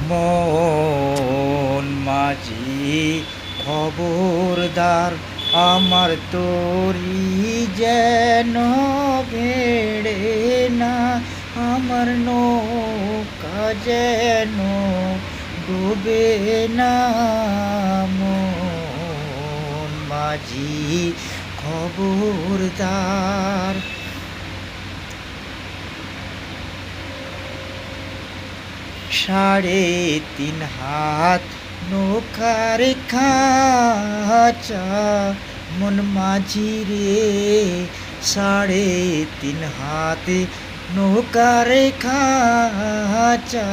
মন মাঝি খবরদার, আমার তরি যেন ভেড়ে না, আমার নৌকা যেন ডুবে না। মন মাঝি খবরদার। 3.5 হাত নৌকার খাঁচা, মন মাঝি রে 3.5 হাত নৌকার খাঁচা,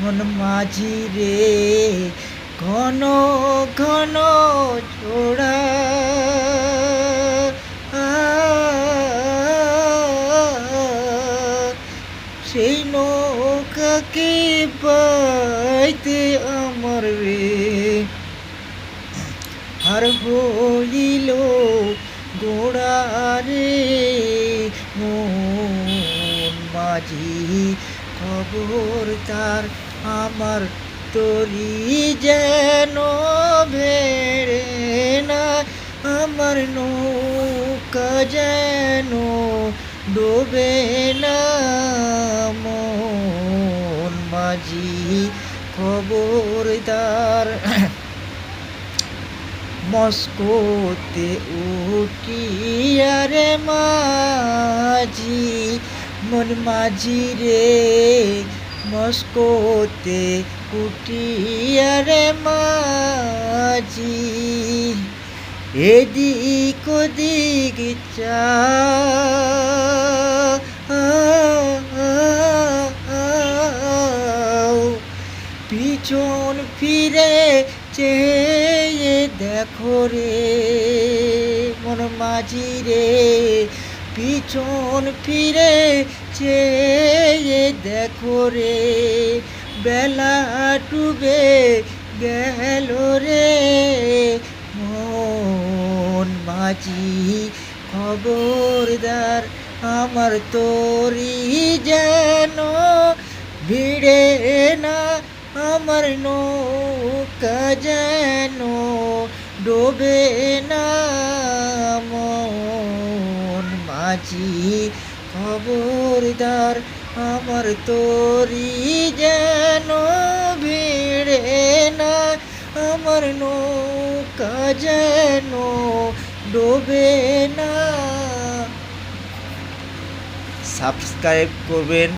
মন মাঝি রে ঘন ঘন ছোড়া। সেই নৌকাকে পাইতে আমার রে হার হইল গোড়া রে। মন মাঝি খবরদার, আমার তরি যেন ভেড়ে না, আমার নৌকা যেন ডোবে না। মন মাঝি খবরদার। মস্কোতে উঠিয়া রে মাঝি, মন মাঝি রে মস্কোতে উঠিয়া রে মাঝি, এদিক ওদিক চা পিছন ফিরে চেয়ে দেখো রে মন মাঝি রে, পিছন ফিরে চেয়ে দেখো রে, বেলা ডুবে গেল রে। মন মাঝি খবরদার, আমার তরি যেন ভিড়ে না, আমার নৌকা যেন ডোবে না। মন মাঝি খবরদার, আমার তরি যেন ভিড়ে না, আমার নৌকা যেন ডোবে না। সাবস্ক্রাইব করবেন।